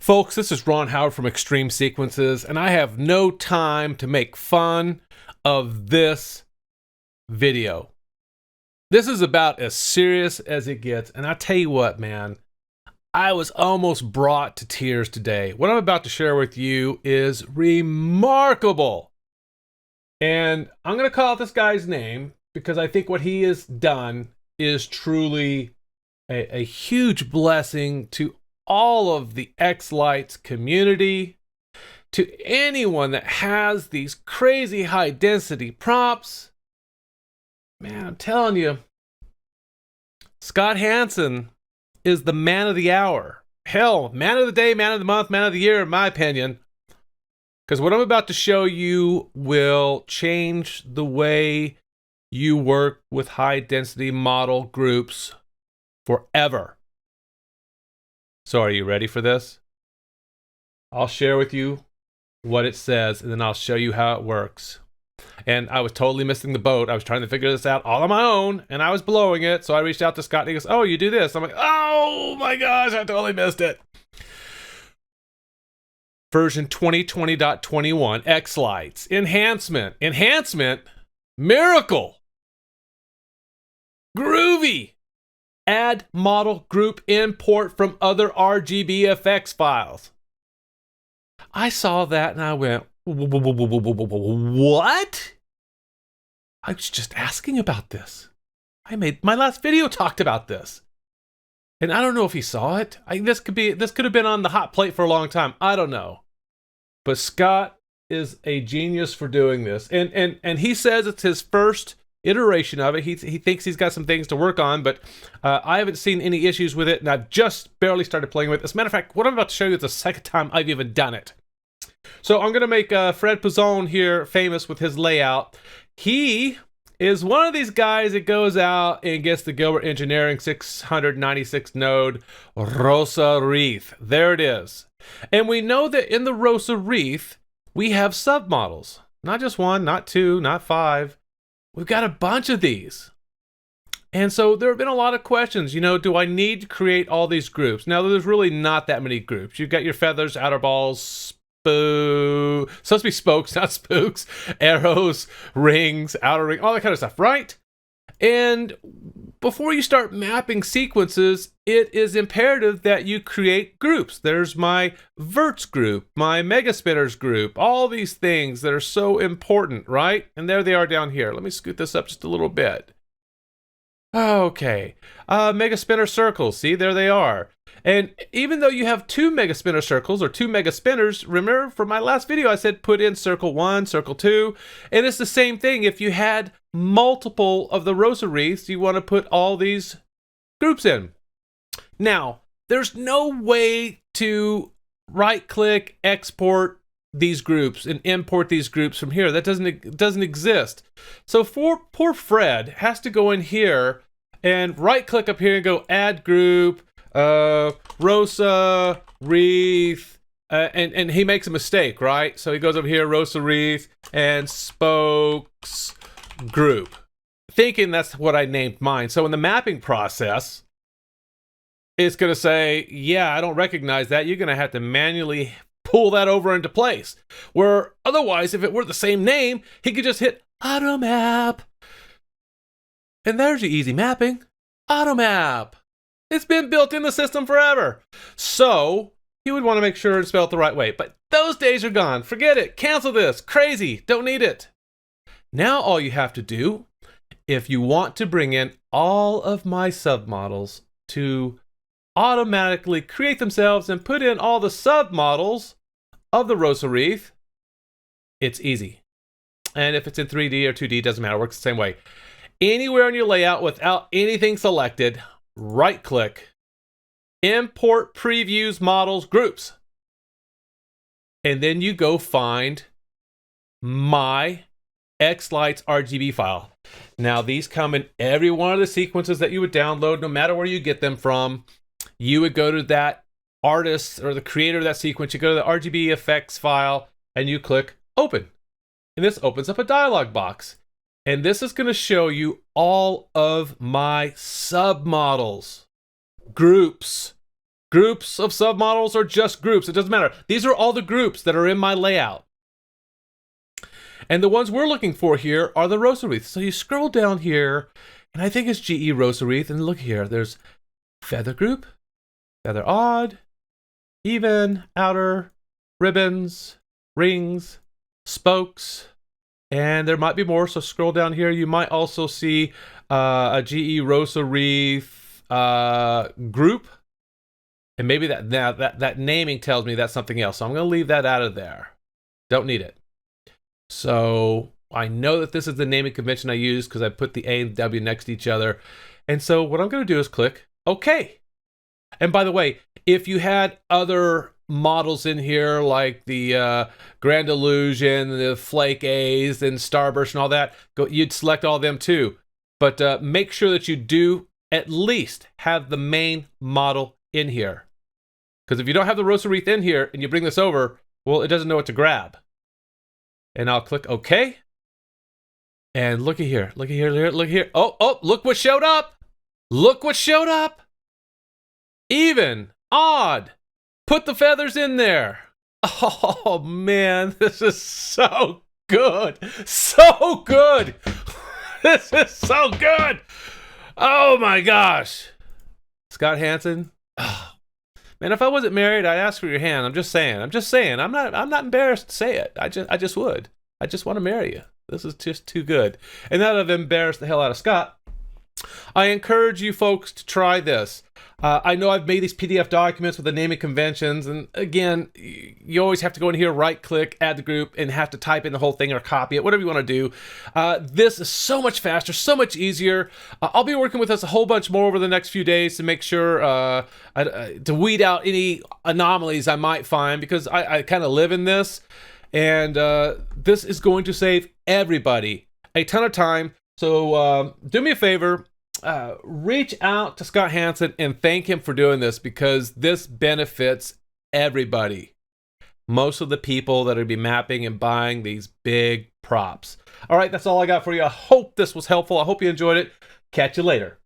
Folks, this is Ron Howard from Extreme Sequences, and I have no time to make fun of this video. This is about as serious as it gets, and I tell you what, man, I was almost brought to tears today. What I'm about to share with you is remarkable. And I'm going to call out this guy's name because I think what he has done is truly a huge blessing to all of the xLights community, to anyone that has these crazy high density props. Man, I'm telling you, Scott Hansen is the man of the hour. Hell, man of the day, man of the month, man of the year, in my opinion. Because what I'm about to show you will change the way you work with high density model groups forever. So are you ready for this? I'll share with you what it says, and then I'll show you how it works. And I was totally missing the boat. I was trying to figure this out all on my own, and I was blowing it. So I reached out to Scott, and he goes, "Oh, you do this." I'm like, "Oh my gosh, I totally missed it." Version 2020.21, xLights, enhancement, miracle, groovy. Add model group import from other RGB effects files. I saw that and I went, what? I was just asking about this. My last video talked about this. And I don't know if he saw it. This could have been on the hot plate for a long time. I don't know. But Scott is a genius for doing this. And he says it's his first iteration of it. He thinks he's got some things to work on, but I haven't seen any issues with it, and I've just barely started playing with it. As a matter of fact, what I'm about to show you is the second time I've even done it. So I'm going to make Fred Pizzone here famous with his layout. He is one of these guys that goes out and gets the Gilbert Engineering 696 node Rosa wreath. There it is. And we know that in the Rosa wreath, we have submodels. Not just one, not two, not five. We've got a bunch of these. And so there have been a lot of questions. You know, do I need to create all these groups? Now, there's really not that many groups. You've got your feathers, outer balls, supposed to be spokes, not spooks, arrows, rings, outer ring, all that kind of stuff, right? And before you start mapping sequences, it is imperative that you create groups. There's my verts group, my mega spinners group, all these things that are so important, right? And there they are down here. Let me scoot this up just a little bit. Okay, mega spinner circles, see, there they are. And even though you have two mega spinner circles or two mega spinners, remember from my last video I said put in circle 1, circle 2, and it's the same thing. If you had multiple of the Rosa wreaths, you want to put all these groups in. Now, there's no way to right-click, export these groups and import these groups from here. That doesn't exist. So poor Fred has to go in here and right-click up here and go add group, Rosa wreath, and he makes a mistake, right? So he goes over here, Rosa wreath, and spokes group, thinking that's what I named mine. So in the mapping process, it's going to say, yeah, I don't recognize that. You're going to have to manually pull that over into place. Where otherwise, if it were the same name, he could just hit auto map. And there's your easy mapping. Auto map. It's been built in the system forever. So you would want to make sure it's spelled the right way. But those days are gone. Forget it. Cancel this. Crazy. Don't need it. Now all you have to do, if you want to bring in all of my submodels to automatically create themselves and put in all the submodels of the Rosa wreath, it's easy. And if it's in 3D or 2D, doesn't matter. It works the same way. Anywhere in your layout without anything selected, right-click, import previews, models, groups. And then you go find my xLights RGB file. Now, these come in every one of the sequences that you would download, no matter where you get them from. You would go to that artist or the creator of that sequence, you go to the RGB effects file, and you click open. And this opens up a dialog box. And this is going to show you all of my submodels, groups, groups of submodels or just groups. It doesn't matter. These are all the groups that are in my layout. And the ones we're looking for here are the Rosa wreaths. So you scroll down here, and I think it's GE Rosa wreath. And look here, there's feather group, feather odd, even, outer, ribbons, rings, spokes, and there might be more. So scroll down here. You might also see a GE Rosa wreath group. And maybe that naming tells me that's something else. So I'm going to leave that out of there. Don't need it. So I know that this is the naming convention I use because I put the A and W next to each other. And so what I'm going to do is click OK. And by the way, if you had other models in here like the Grand Illusion, the Flake A's, and Starburst and all that, you'd select all of them too. But make sure that you do at least have the main model in here. Because if you don't have the Rosa wreath in here and you bring this over, well, it doesn't know what to grab. And I'll click OK. And look at here. Look at here. Look at here. Oh, look what showed up. Look what showed up. Even, odd. Put the feathers in there. Oh, man. This is so good. So good. This is so good. Oh, my gosh. Scott Hansen. Oh. Man, if I wasn't married, I'd ask for your hand. I'm just saying. I'm not embarrassed to say it. I just would. I just want to marry you. This is just too good. And now that I've embarrassed the hell out of Scott, I encourage you folks to try this. I know I've made these PDF documents with the naming conventions, and again, you always have to go in here, right-click, add the group, and have to type in the whole thing or copy it, whatever you want to do. This is so much faster, so much easier. I'll be working with this a whole bunch more over the next few days to make sure to weed out any anomalies I might find, because I kind of live in this, and this is going to save everybody a ton of time. So do me a favor. Reach out to Scott Hansen and thank him for doing this, because this benefits everybody. Most of the people that are be mapping and buying these big props. All right, that's all I got for you. I hope this was helpful. I hope you enjoyed it. Catch you later.